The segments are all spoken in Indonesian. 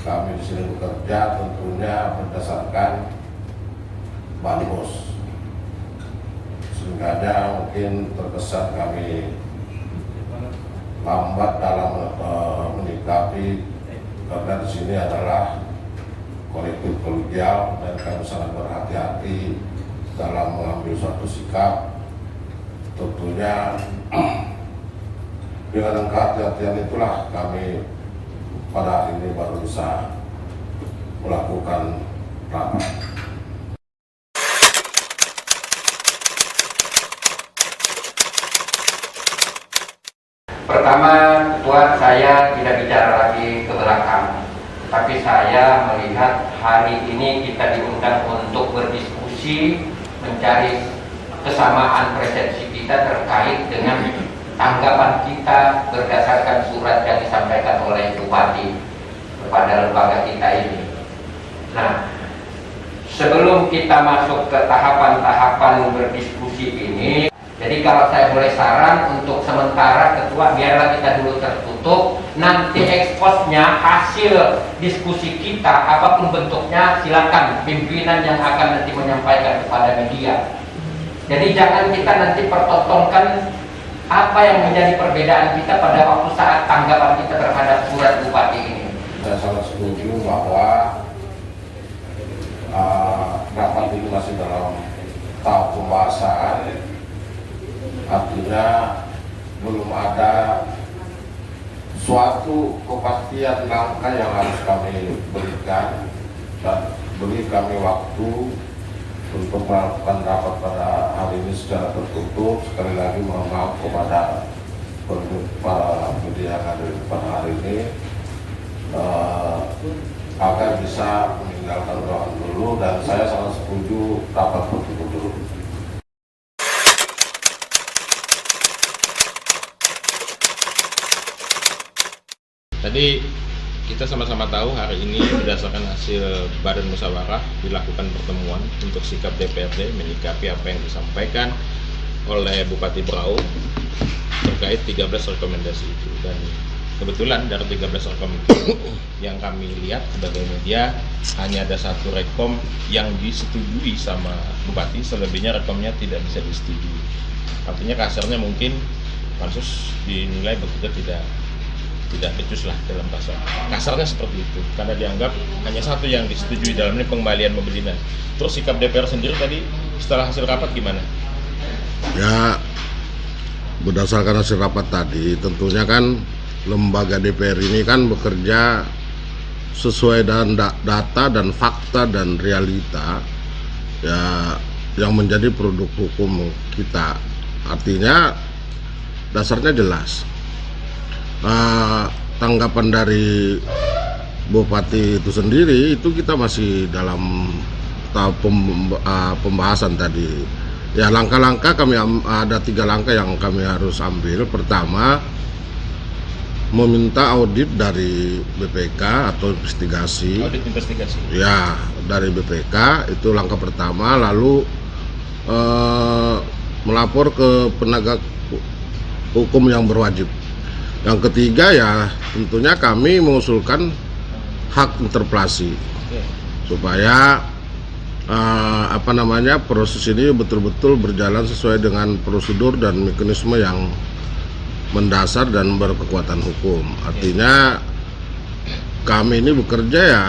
kami di sini bekerja tentunya berdasarkan bansos. Sehingga mungkin terkesan kami lambat dalam menyikapi, karena di sini adalah kolektif kolegial dan kami sangat berhati-hati dalam mengambil suatu sikap. Tentunya dengan kehati-hatian itulah kami pada hari ini baru bisa melakukan rapat. Pertama, Ketua, saya tidak bicara lagi ke belakang, tapi saya melihat hari ini kita diundang untuk berdiskusi, mencari kesamaan persepsi kita terkait dengan tanggapan kita berdasarkan surat yang disampaikan oleh Bupati kepada lembaga kita ini. Nah, sebelum kita masuk ke tahapan-tahapan berdiskusi ini, jadi kalau saya boleh saran untuk sementara Ketua, biarlah kita dulu tertutup. Nanti eksposnya hasil diskusi kita apapun bentuknya, silakan pimpinan yang akan nanti menyampaikan kepada media. Jadi jangan kita nanti pertontonkan apa yang menjadi perbedaan kita pada waktu saat tanggapan kita terhadap surat Bupati ini. Saya sangat setuju bahwa rapat ini masih dalam tahap pembahasan. Artinya belum ada suatu kepastian langkah yang harus kami berikan, dan beri kami waktu untuk melakukan rapat pada hari ini secara tertutup. Sekali lagi mohon maaf kepada para media yang hadir pada hari ini, agar bisa meninggalkan ruangan dulu, dan saya sangat setuju rapat tertutup dulu. Tadi kita sama-sama tahu hari ini berdasarkan hasil Badan Musyawarah dilakukan pertemuan untuk sikap DPRD menyikapi apa yang disampaikan oleh Bupati Berau terkait 13 rekomendasi itu. Dan kebetulan dari 13 rekomendasi yang kami lihat sebagai media, hanya ada satu rekom yang disetujui sama Bupati, selebihnya rekomnya tidak bisa disetujui. Artinya kasarnya mungkin pansus dinilai bekerja tidak becus lah dalam bahasa kasarnya seperti itu, karena dianggap hanya satu yang disetujui dalam ini, pengembalian mobil dinas. Terus sikap DPR sendiri tadi setelah hasil rapat gimana? Ya, berdasarkan hasil rapat tadi, tentunya kan lembaga DPR ini kan bekerja sesuai dengan data dan fakta dan realita ya yang menjadi produk hukum kita. Artinya dasarnya jelas. Tanggapan dari Bupati itu sendiri itu kita masih dalam tahap pembahasan tadi. Ya, langkah-langkah kami ada 3 langkah yang kami harus ambil. Pertama, meminta audit dari BPK atau investigasi. Audit investigasi. Ya, dari BPK itu langkah pertama. Lalu melapor ke penegak hukum yang berwajib. Yang ketiga ya tentunya kami mengusulkan hak interpelasi supaya proses ini betul-betul berjalan sesuai dengan prosedur dan mekanisme yang mendasar dan berkekuatan hukum. Artinya kami ini bekerja ya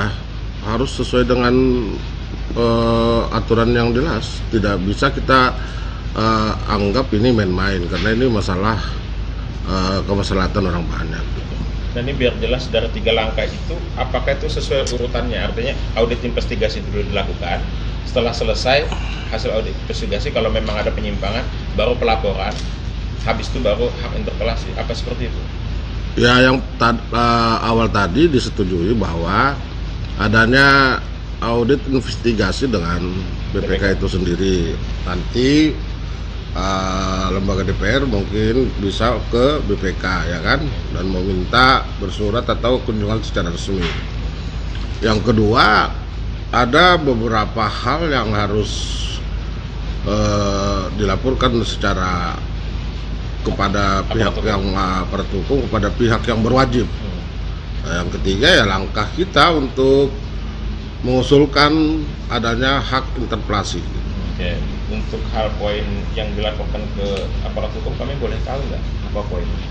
harus sesuai dengan aturan yang jelas. Tidak bisa kita anggap ini main-main, karena ini masalah kemaslahatan orang banyak. Dan ini biar jelas dari 3 langkah itu, apakah itu sesuai urutannya? Artinya audit investigasi dulu dilakukan, setelah selesai hasil audit investigasi kalau memang ada penyimpangan baru pelaporan, habis itu baru hak interpelasi. Apa seperti itu? Ya, yang awal tadi disetujui bahwa adanya audit investigasi dengan BPK itu sendiri. Nanti lembaga DPR mungkin bisa ke BPK ya kan, dan meminta bersurat atau kunjungan secara resmi. Yang kedua, ada beberapa hal yang harus dilaporkan secara kepada pihak yang aparat hukum, kepada pihak yang berwajib. Nah, yang ketiga ya langkah kita untuk mengusulkan adanya hak interpelasi. Oke, untuk hal poin yang dilakukan ke aparat hukum kami boleh tahu nggak apa poinnya?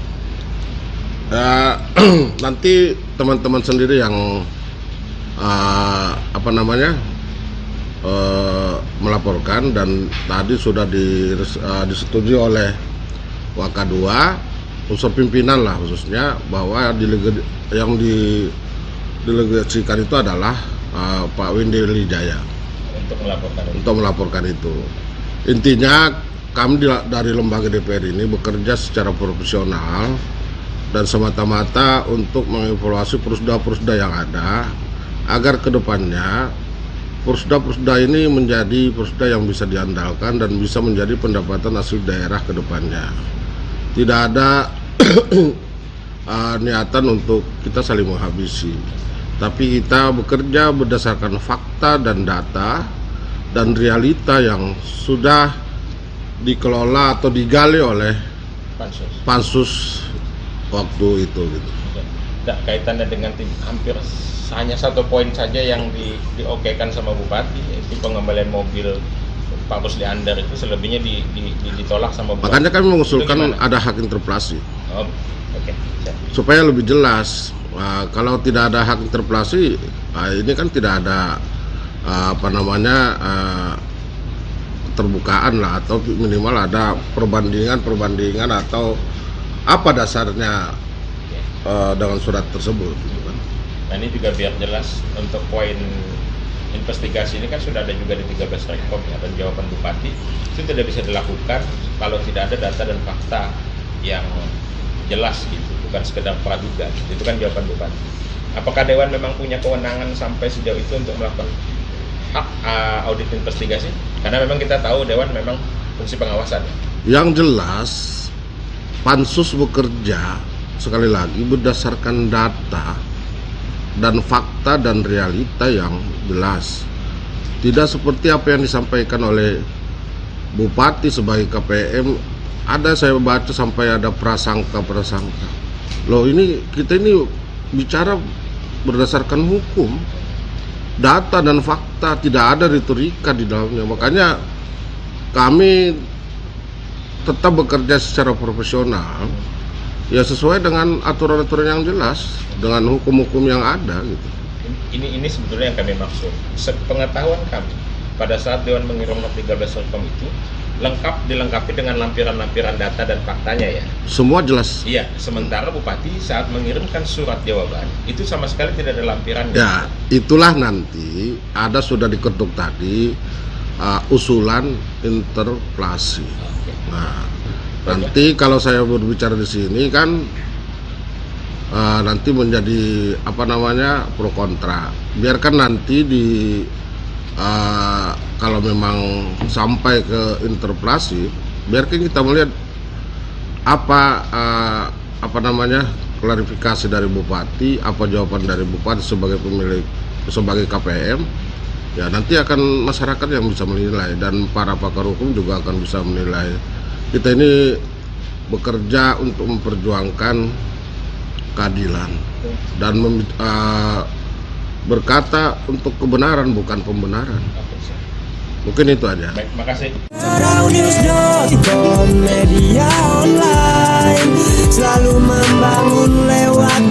Nanti teman-teman sendiri yang melaporkan, dan tadi sudah disetujui oleh Waka2 unsur pimpinan lah khususnya, bahwa yang didelegasikan itu adalah Pak Windy Lijaya untuk melaporkan itu. Intinya kami dari lembaga DPR ini bekerja secara profesional dan semata-mata untuk mengevaluasi prosda-prosda yang ada, agar kedepannya prosda-prosda ini menjadi prosda yang bisa diandalkan dan bisa menjadi pendapatan asli daerah kedepannya. Tidak ada niatan untuk kita saling menghabisi, tapi kita bekerja berdasarkan fakta dan data dan realita yang sudah dikelola atau digali oleh pansus waktu itu gitu. Kaitannya dengan hampir hanya satu poin saja yang diokekan sama Bupati, yaitu pengembalian mobil Pak Rusli Andar, itu selebihnya ditolak sama Bupati. Makanya kami mengusulkan ada hak interpelasi. Oke. Supaya lebih jelas. Kalau tidak ada hak interpelasi, ini kan tidak ada keterbukaan lah, atau minimal ada perbandingan atau apa dasarnya dengan surat tersebut. Nah, ini juga biar jelas, untuk poin investigasi ini kan sudah ada juga di 13 Rekom ya, dan jawaban Bupati itu tidak bisa dilakukan kalau tidak ada data dan fakta yang jelas gitu, bukan sekedar praduga. Itu kan jawaban Bupati. Apakah Dewan memang punya kewenangan sampai sejauh itu untuk melakukan hak audit investigasi? Karena memang kita tahu Dewan memang fungsi pengawasan. Yang jelas pansus bekerja sekali lagi berdasarkan data dan fakta dan realita yang jelas. Tidak seperti apa yang disampaikan oleh Bupati sebagai KPM. Ada, saya baca sampai ada prasangka. Loh, kita ini bicara berdasarkan hukum, data dan fakta, tidak ada retorika di dalamnya. Makanya kami tetap bekerja secara profesional, ya sesuai dengan aturan-aturan yang jelas, dengan hukum-hukum yang ada gitu. Ini sebetulnya yang kami maksud. Sepengetahuan kami, pada saat Dewan mengirim 13 Rekom itu dilengkapi dengan lampiran-lampiran data dan faktanya ya. Semua jelas. Iya, sementara Bupati saat mengirimkan surat jawaban itu sama sekali tidak ada lampirannya. Ya, itulah nanti ada sudah diketuk tadi usulan interpelasi. Nah, nanti kalau saya berbicara di sini kan nanti menjadi pro kontra. Biarkan nanti kalau memang sampai ke interpelasi, biarkan kita melihat klarifikasi dari Bupati, apa jawaban dari Bupati sebagai KPM. Ya, nanti akan masyarakat yang bisa menilai, dan para pakar hukum juga akan bisa menilai. Kita ini bekerja untuk memperjuangkan keadilan dan berkata untuk kebenaran, bukan pembenaran. Mungkin itu aja. Baik, makasih. Media online selalu membangun lewat